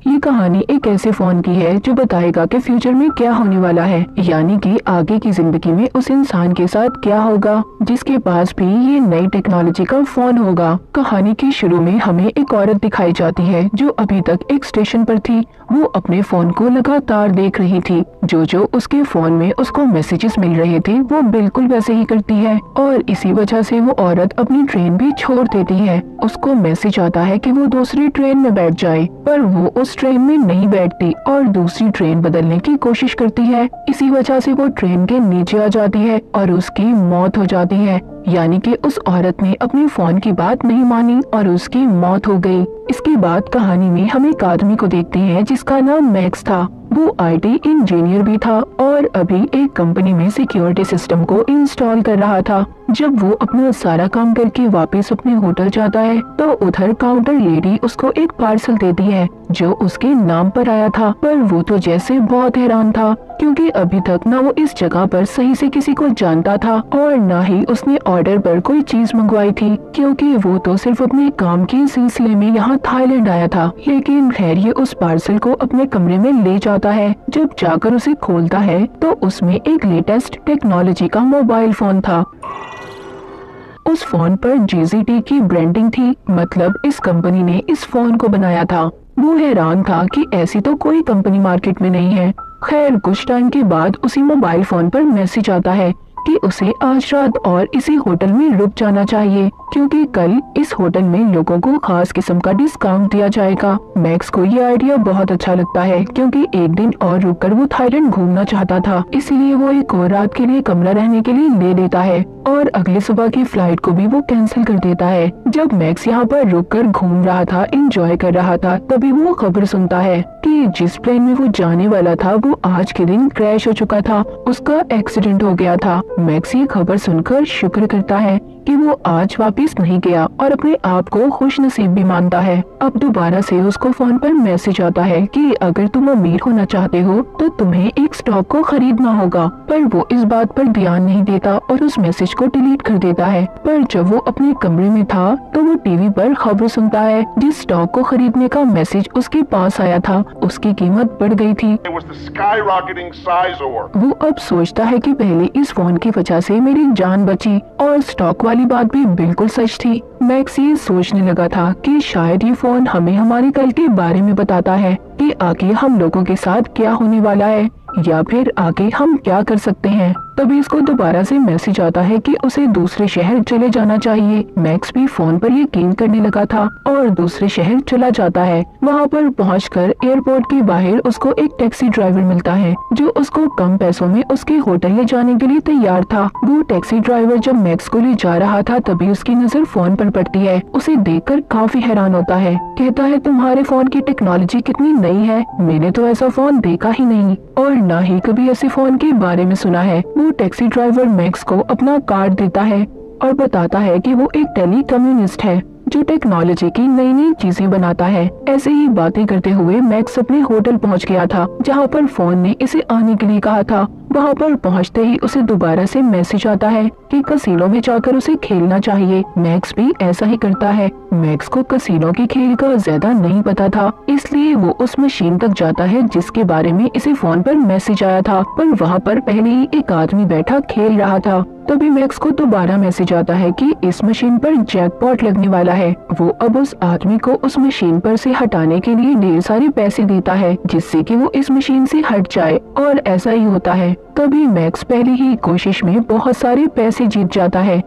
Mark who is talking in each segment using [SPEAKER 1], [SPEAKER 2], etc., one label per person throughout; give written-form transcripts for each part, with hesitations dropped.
[SPEAKER 1] ये कहानी एक ऐसे फोन की है जो बताएगा कि फ्यूचर में क्या होने वाला है, यानी कि आगे की जिंदगी में उस इंसान के साथ क्या होगा जिसके पास भी ये नई टेक्नोलॉजी का फोन होगा। कहानी के शुरू में हमें एक औरत दिखाई जाती है जो अभी तक एक स्टेशन पर थी। वो अपने फोन को लगातार देख रही थी। जो उसके फोन में उसको मैसेजेस मिल रहे थे वो बिल्कुल वैसे ही करती है और इसी वजह से वो औरत अपनी ट्रेन भी छोड़ देती है। उसको मैसेज आता है कि वो दूसरी ट्रेन में बैठ जाए, पर वो उस ट्रेन में नहीं बैठती और दूसरी ट्रेन बदलने की कोशिश करती है। इसी वजह से वो ट्रेन के नीचे आ जाती है और उसकी मौत हो जाती है, यानी कि उस औरत ने अपने फोन की बात नहीं मानी और उसकी मौत हो गई। इसके बाद कहानी में हम एक आदमी को देखते हैं जिसका नाम मैक्स था। वो आईटी इंजीनियर भी था और अभी एक कंपनी में सिक्योरिटी सिस्टम को इंस्टॉल कर रहा था। जब वो अपना सारा काम करके वापस अपने होटल जाता है तो उधर काउंटर लेडी उसको एक पार्सल देती है जो उसके नाम पर आया था, पर वो तो जैसे बहुत हैरान था क्योंकि अभी तक ना वो इस जगह पर सही से किसी को जानता था और ना ही उसने ऑर्डर पर कोई चीज मंगवाई थी, क्योंकि वो तो सिर्फ अपने काम के सिलसिले में यहाँ थाईलैंड आया था। लेकिन खैर ये उस पार्सल को अपने कमरे में ले जाता है। जब जाकर उसे खोलता है तो उसमें एक लेटेस्ट टेक्नोलॉजी का मोबाइल फोन था। उस फोन पर जीजीटी की ब्रांडिंग थी, मतलब इस कंपनी ने इस फोन को बनाया था। वो हैरान था कि ऐसी तो कोई कंपनी मार्केट में नहीं है। खैर कुछ टाइम के बाद उसी मोबाइल फोन पर मैसेज आता है कि उसे आज रात और इसी होटल में रुक जाना चाहिए क्योंकि कल इस होटल में लोगों को खास किस्म का डिस्काउंट दिया जाएगा। मैक्स को ये आइडिया बहुत अच्छा लगता है क्योंकि एक दिन और रुककर वो थाईलैंड घूमना चाहता था, इसलिए वो एक और रात के लिए कमरा रहने के लिए ले लेता है और अगले सुबह की फ्लाइट को भी वो कैंसिल कर देता है। जब मैक्स यहाँ पर रुककर घूम रहा था, एंजॉय कर रहा था, तभी वो खबर सुनता है कि जिस प्लेन में वो जाने वाला था वो आज के दिन क्रैश हो चुका था, उसका एक्सीडेंट हो गया था। मैक्स ये खबर सुनकर शुक्र करता है कि वो आज वापस नहीं गया और अपने आप को खुश नसीब भी मानता है। अब दोबारा से उसको फोन पर मैसेज आता है कि अगर तुम अमीर होना चाहते हो तो तुम्हें एक स्टॉक को खरीदना होगा, पर वो इस बात पर ध्यान नहीं देता और उस मैसेज को डिलीट कर देता है। पर जब वो अपने कमरे में था तो वो टीवी पर खबर सुनता है जिस स्टॉक को खरीदने का मैसेज उसके पास आया था उसकी कीमत बढ़ गई थी। वो अब सोचता है कि पहले इस फोन की वजह से मेरी जान बची और स्टॉक वाली बात भी बिल्कुल सच थी। मैक्स ये सोचने लगा था कि शायद ये फोन हमें हमारे कल के बारे में बताता है कि आगे हम लोगों के साथ क्या होने वाला है या फिर आगे हम क्या कर सकते हैं। तभी इसको दोबारा से मैसेज आता है कि उसे दूसरे शहर चले जाना चाहिए। मैक्स भी फोन पर यकीन करने लगा था और दूसरे शहर चला जाता है। वहाँ पर पहुंचकर एयरपोर्ट के बाहर उसको एक टैक्सी ड्राइवर मिलता है जो उसको कम पैसों में उसके होटल ले जाने के लिए तैयार था। वो टैक्सी ड्राइवर जब मैक्स को ले जा रहा था तभी उसकी नजर फोन पर पड़ती है। उसे देखकर काफी हैरान होता है। कहता है तुम्हारे फोन की टेक्नोलॉजी कितनी नई है, मैंने तो ऐसा फोन देखा ही नहीं और ना ही कभी ऐसे फोन के बारे में सुना है। वो टैक्सी ड्राइवर मैक्स को अपना कार्ड देता है और बताता है कि वो एक टेली कम्युनिस्ट है जो टेक्नोलॉजी की नई नई चीजें बनाता है। ऐसे ही बातें करते हुए मैक्स अपने होटल पहुंच गया था जहां पर फोन ने इसे आने के लिए कहा था। वहां पर पहुंचते ही उसे दोबारा से मैसेज आता है कि कसीनो में जाकर उसे खेलना चाहिए। मैक्स भी ऐसा ही करता है। मैक्स को कसीनो के खेल का ज्यादा नहीं पता था, इसलिए वो उस मशीन तक जाता है जिसके बारे में इसे फोन पर मैसेज आया था, पर वहाँ पर पहले ही एक आदमी बैठा खेल रहा था। तभी मैक्स को दोबारा मैसेज आता है कि इस मशीन पर जैकपॉट लगने वाला है। वो अब उस आदमी को उस मशीन पर से हटाने के लिए ढेर सारे पैसे देता है जिससे कि वो इस मशीन से हट जाए और ऐसा ही होता है। तभी मैक्स पहली ही कोशिश में बहुत सारे पैसे जीत जाता है।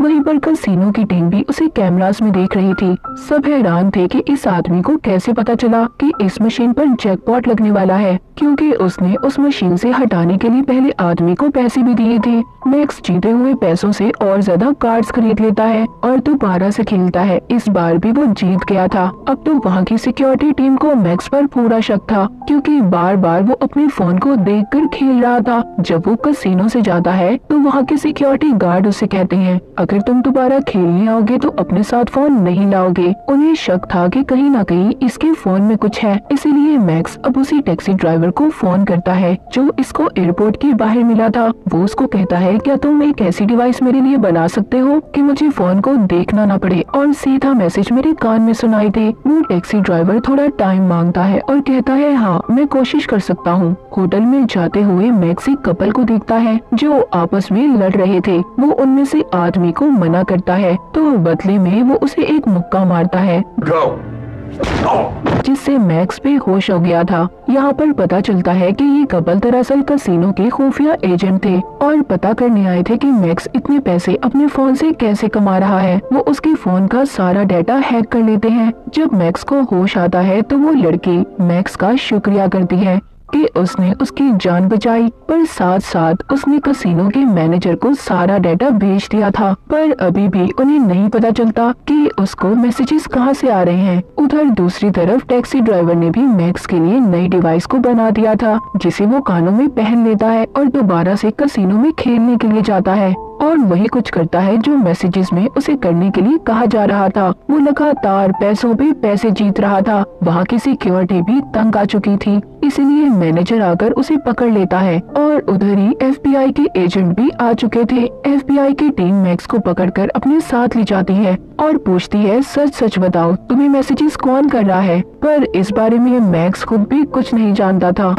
[SPEAKER 1] वहीं पर कसीनो की टीम भी उसे कैमरास में देख रही थी। सब हैरान थे कि इस आदमी को कैसे पता चला कि इस मशीन पर जैकपॉट लगने वाला है, क्योंकि उसने उस मशीन से हटाने के लिए पहले आदमी को पैसे भी दिए थे। मैक्स जीते हुए पैसों से और ज्यादा कार्ड्स खरीद लेता है और दोबारा से खेलता है। इस बार भी वो जीत गया था। अब तो वहाँ की सिक्योरिटी टीम को मैक्स पर पूरा शक था क्योंकि बार बार वो अपने फोन को देखकर खेल रहा था। जब वो कसीनो से जाता है तो वहाँ के सिक्योरिटी गार्ड उसे कहते हैं अगर अगर तुम दोबारा खेलने आओगे तो अपने साथ फोन नहीं लाओगे। उन्हें शक था कि कहीं ना कहीं इसके फोन में कुछ है, इसीलिए मैक्स अब उसी टैक्सी ड्राइवर को फोन करता है जो इसको एयरपोर्ट के बाहर मिला था। वो उसको कहता है, क्या तुम एक ऐसी डिवाइस मेरे लिए बना सकते हो कि मुझे फोन को देखना ना पड़े और सीधा मैसेज मेरे कान में सुनाई दे। वो टैक्सी ड्राइवर थोड़ा टाइम मांगता है और कहता है, हाँ मैं कोशिश कर सकता हूँ। होटल में जाते हुए मैक्स एक कपल को देखता है जो आपस में लड़ रहे थे। वो उनमें से आदमी को मना करता है तो बदले में वो उसे एक मुक्का मारता है जिससे मैक्स बेहोश हो गया था। यहाँ पर पता चलता है कि ये कपल दरअसल कसिनो के खुफिया एजेंट थे और पता करने आए थे कि मैक्स इतने पैसे अपने फोन से कैसे कमा रहा है। वो उसके फोन का सारा डाटा हैक कर लेते हैं। जब मैक्स को होश आता है तो वो लड़की मैक्स का शुक्रिया करती है कि उसने उसकी जान बचाई, पर साथ साथ उसने कसिनो के मैनेजर को सारा डाटा भेज दिया था। पर अभी भी उन्हें नहीं पता चलता कि उसको मैसेजेस कहां से आ रहे हैं। उधर दूसरी तरफ टैक्सी ड्राइवर ने भी मैक्स के लिए नई डिवाइस को बना दिया था जिसे वो कानों में पहन लेता है और दोबारा से कसिनो में खेलने के लिए जाता है और वही कुछ करता है जो मैसेजेस में उसे करने के लिए कहा जा रहा था। वो लगातार पैसों पे पैसे जीत रहा था। वहाँ की सिक्योरिटी भी तंग आ चुकी थी, इसीलिए मैनेजर आकर उसे पकड़ लेता है और उधर ही FBI के एजेंट भी आ चुके थे। FBI की टीम मैक्स को पकड़कर अपने साथ ले जाती है और पूछती है, सच सच बताओ तुम्हें मैसेजेस कौन कर रहा है। पर इस बारे में मैक्स खुद भी कुछ नहीं जानता था।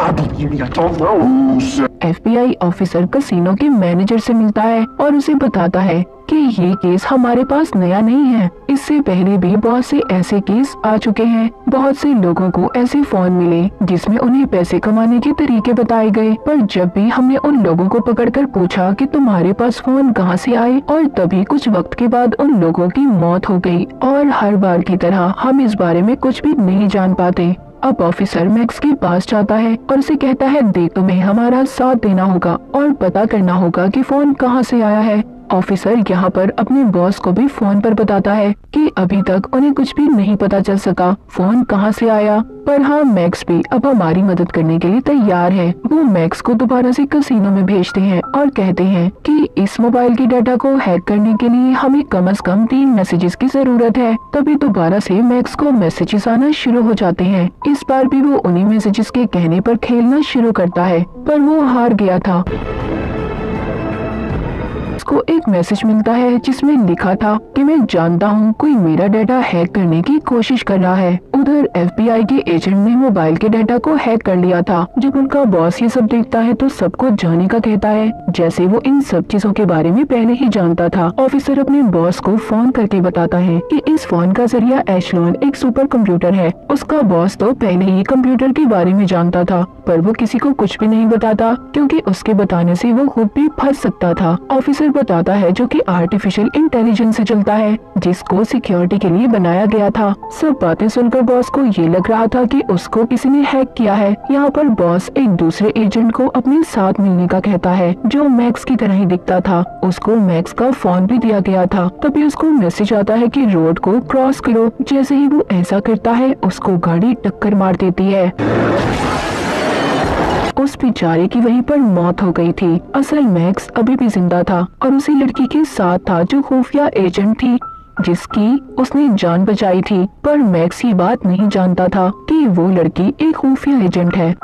[SPEAKER 1] FBI ऑफिसर कसिनो के मैनेजर से मिलता है और उसे बताता है कि ये केस हमारे पास नया नहीं है। इससे पहले भी बहुत से ऐसे केस आ चुके हैं। बहुत से लोगों को ऐसे फोन मिले जिसमें उन्हें पैसे कमाने के तरीके बताए गए, पर जब भी हमने उन लोगों को पकड़कर पूछा कि तुम्हारे पास फोन कहां से आए, और तभी कुछ वक्त के बाद उन लोगों की मौत हो गई। और हर बार की तरह हम इस बारे में कुछ भी नहीं जान पाते। अब ऑफिसर मैक्स के पास जाता है और उसे कहता है, देख तुम्हें हमारा साथ देना होगा और पता करना होगा कि फोन कहां से आया है। ऑफिसर यहाँ पर अपने बॉस को भी फोन पर बताता है कि अभी तक उन्हें कुछ भी नहीं पता चल सका फोन कहां से आया, पर हाँ मैक्स भी अब हमारी मदद करने के लिए तैयार है। वो मैक्स को दोबारा से कसिनो में भेजते हैं और कहते हैं कि इस मोबाइल की डाटा को हैक करने के लिए हमें कम से कम 3 मैसेजेस की जरूरत है। तभी दोबारा से मैक्स को मैसेजेस आना शुरू हो जाते हैं। इस बार भी वो उन्हीं मैसेजेस के कहने पर खेलना शुरू करता है, पर वो हार गया था। को एक मैसेज मिलता है जिसमें लिखा था कि मैं जानता हूँ कोई मेरा डाटा हैक करने की कोशिश कर रहा है। उधर FBI के एजेंट ने मोबाइल के डाटा को हैक कर लिया था। जब उनका बॉस ये सब देखता है तो सबको जाने का कहता है, जैसे वो इन सब चीजों के बारे में पहले ही जानता था। ऑफिसर अपने बॉस को फोन करके बताता है कि इस फोन का जरिया एशलोन एक सुपर कंप्यूटर है। उसका बॉस तो पहले ही कंप्यूटर के बारे में जानता था, पर वो किसी को कुछ भी नहीं बताता क्योंकि उसके बताने से वो खुद भी फंस सकता था। ऑफिसर बताता है जो कि आर्टिफिशियल इंटेलिजेंस से चलता है, जिसको सिक्योरिटी के लिए बनाया गया था। सब बातें सुनकर बॉस को ये लग रहा था कि उसको किसी ने हैक किया है। यहाँ पर बॉस एक दूसरे एजेंट को अपने साथ मिलने का कहता है जो मैक्स की तरह ही दिखता था। उसको मैक्स का फोन भी दिया गया था। तभी उसको मैसेज आता है कि रोड को क्रॉस करो। जैसे ही वो ऐसा करता है उसको गाड़ी टक्कर मार देती है। उस बेचारे की वहीं पर मौत हो गई थी। असल मैक्स अभी भी जिंदा था और उसी लड़की के साथ था जो खुफिया एजेंट थी जिसकी उसने जान बचाई थी। पर मैक्स ये बात नहीं जानता था कि वो लड़की एक खुफिया एजेंट है।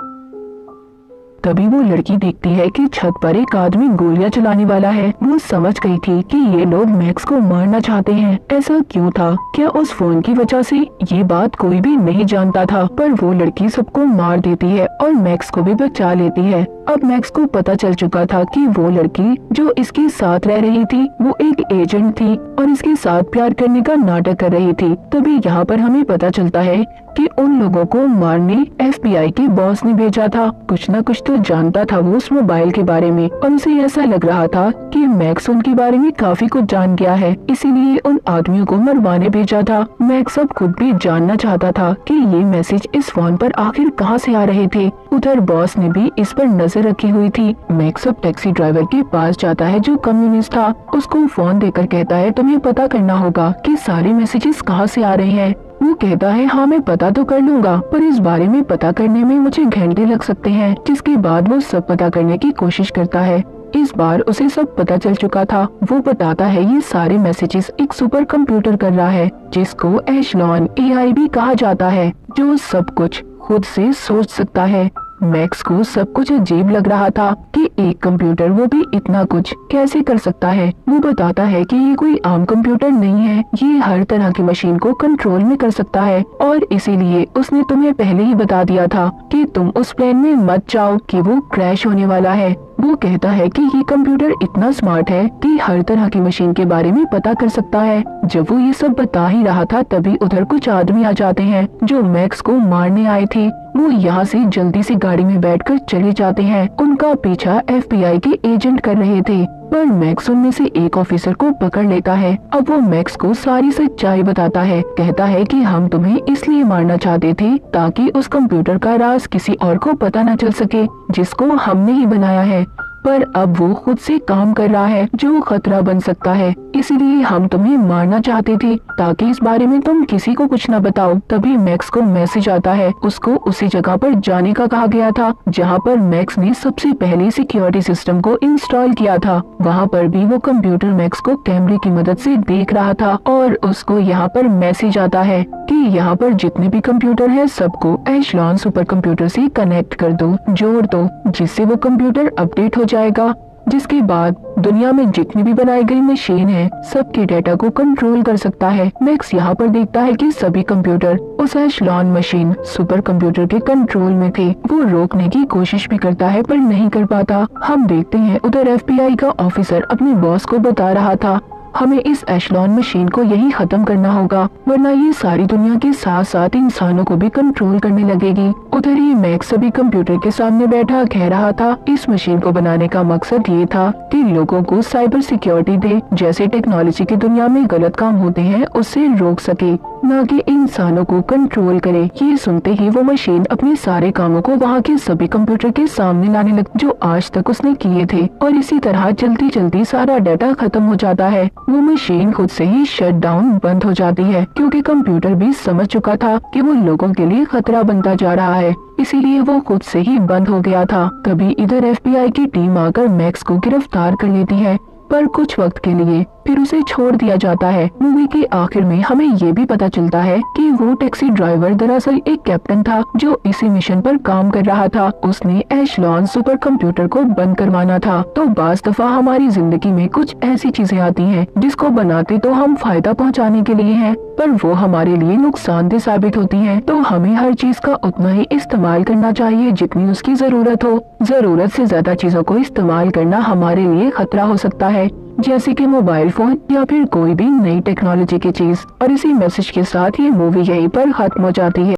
[SPEAKER 1] तभी वो लड़की देखती है कि छत पर एक आदमी गोलियां चलाने वाला है। वो समझ गई थी कि ये लोग मैक्स को मारना चाहते हैं। ऐसा क्यों था? क्या उस फोन की वजह से? ये बात कोई भी नहीं जानता था, पर वो लड़की सबको मार देती है और मैक्स को भी बचा लेती है। अब मैक्स को पता चल चुका था कि वो लड़की जो इसके साथ रह रही थी वो एक एजेंट थी और इसके साथ प्यार करने का नाटक कर रही थी। तभी यहाँ पर हमें पता चलता है कि उन लोगों को मारने FBI के बॉस ने भेजा था। कुछ न कुछ तो जानता था वो उस मोबाइल के बारे में और उसे ऐसा लग रहा था कि मैक्स उनके बारे में काफी कुछ जान गया है, इसीलिए उन आदमियों को मरवाने भेजा था। मैक्स अब खुद भी जानना चाहता था कि ये मैसेज इस फोन पर आखिर कहां से आ रहे थे। उधर बॉस ने भी इस पर नजर रखी हुई थी। मैक्स अब टैक्सी ड्राइवर के पास जाता है जो कम्युनिस्ट था। उसको फोन देकर कहता है तुम्हें पता करना होगा कि सारे मैसेजेस कहां से आ रहे हैं। वो कहता है हाँ मैं पता तो कर लूंगा, पर इस बारे में पता करने में मुझे घंटे लग सकते हैं। जिसके बाद वो सब पता करने की कोशिश करता है। इस बार उसे सब पता चल चुका था। वो बताता है ये सारे मैसेजेस एक सुपर कंप्यूटर कर रहा है, जिसको एशलॉन AI भी कहा जाता है, जो सब कुछ खुद से सोच सकता है। मैक्स को सब कुछ अजीब लग रहा था कि एक कंप्यूटर, वो भी इतना कुछ कैसे कर सकता है। वो बताता है कि ये कोई आम कंप्यूटर नहीं है, ये हर तरह की मशीन को कंट्रोल में कर सकता है, और इसीलिए उसने तुम्हें पहले ही बता दिया था कि तुम उस प्लेन में मत जाओ कि वो क्रैश होने वाला है। वो कहता है कि ये कंप्यूटर इतना स्मार्ट है कि हर तरह की मशीन के बारे में पता कर सकता है। जब वो ये सब बता ही रहा था, तभी उधर कुछ आदमी आ जाते हैं जो मैक्स को मारने आए थे। वो यहाँ से जल्दी से गाड़ी में बैठकर चले जाते हैं। उनका पीछा FBI के एजेंट कर रहे थे, पर मैक्स उनमें से एक ऑफिसर को पकड़ लेता है। अब वो मैक्स को सारी सच्चाई बताता है। कहता है कि हम तुम्हें इसलिए मारना चाहते थे ताकि उस कंप्यूटर का राज किसी और को पता न चल सके, जिसको हमने ही बनाया है। पर अब वो खुद से काम कर रहा है जो खतरा बन सकता है, इसीलिए हम तुम्हें मारना चाहते थे ताकि इस बारे में तुम किसी को कुछ न बताओ। तभी मैक्स को मैसेज आता है। उसको उसी जगह पर जाने का कहा गया था जहाँ पर मैक्स ने सबसे पहले सिक्योरिटी सिस्टम को इंस्टॉल किया था। वहाँ पर भी वो कंप्यूटर मैक्स को कैमरे की मदद से देख रहा था, और उसको यहाँ पर मैसेज आता है कि यहाँ पर जितने भी कंप्यूटर है सबको एशलॉन सुपर कंप्यूटर से कनेक्ट कर दो, जोड़ दो, जिससे वो कंप्यूटर अपडेट हो जाएगा। जिसके बाद दुनिया में जितनी भी बनाई गई मशीन है सबके डेटा को कंट्रोल कर सकता है। मैक्स यहाँ पर देखता है कि सभी कंप्यूटर उस एशलॉन मशीन सुपर कंप्यूटर के कंट्रोल में थे। वो रोकने की कोशिश भी करता है पर नहीं कर पाता। हम देखते हैं उधर FBI का ऑफिसर अपने बॉस को बता रहा था, हमें इस एशलॉन मशीन को यही खत्म करना होगा, वरना ये सारी दुनिया के साथ साथ इंसानों को भी कंट्रोल करने लगेगी। उधर ही मैक्स सभी कंप्यूटर के सामने बैठा कह रहा था, इस मशीन को बनाने का मकसद ये था कि लोगों को साइबर सिक्योरिटी दे, जैसे टेक्नोलॉजी की दुनिया में गलत काम होते हैं उससे रोक सके, न कि इंसानों को कंट्रोल करे। ये सुनते ही वो मशीन अपने सारे कामों को वहाँ के सभी कंप्यूटर के सामने लाने लग जो आज तक उसने किए थे, और इसी तरह जल्दी जल्दी सारा डाटा खत्म हो जाता है। वो मशीन खुद से ही शट डाउन बंद हो जाती है, क्योंकि कंप्यूटर भी समझ चुका था कि वो लोगों के लिए खतरा बनता जा रहा है, इसीलिए वो खुद से ही बंद हो गया था। तभी इधर FBI की टीम आकर मैक्स को गिरफ्तार कर लेती है, पर कुछ वक्त के लिए फिर उसे छोड़ दिया जाता है। मूवी के आखिर में हमें ये भी पता चलता है कि वो टैक्सी ड्राइवर दरअसल एक कैप्टन था जो इसी मिशन पर काम कर रहा था। उसने एशलॉन सुपर कंप्यूटर को बंद करवाना था। तो बास दफा हमारी जिंदगी में कुछ ऐसी चीजें आती हैं जिसको बनाते तो हम फायदा पहुंचाने के लिए हैं, पर वो हमारे लिए नुकसानदेह साबित होती हैं। तो हमें हर चीज का उतना ही इस्तेमाल करना चाहिए जितनी उसकी जरूरत हो। जरूरत से ज्यादा चीजों को इस्तेमाल करना हमारे लिए खतरा हो सकता है, जैसे कि मोबाइल फोन या फिर कोई भी नई टेक्नोलॉजी की चीज। और इसी मैसेज के साथ ये मूवी यहीं पर खत्म हो जाती है।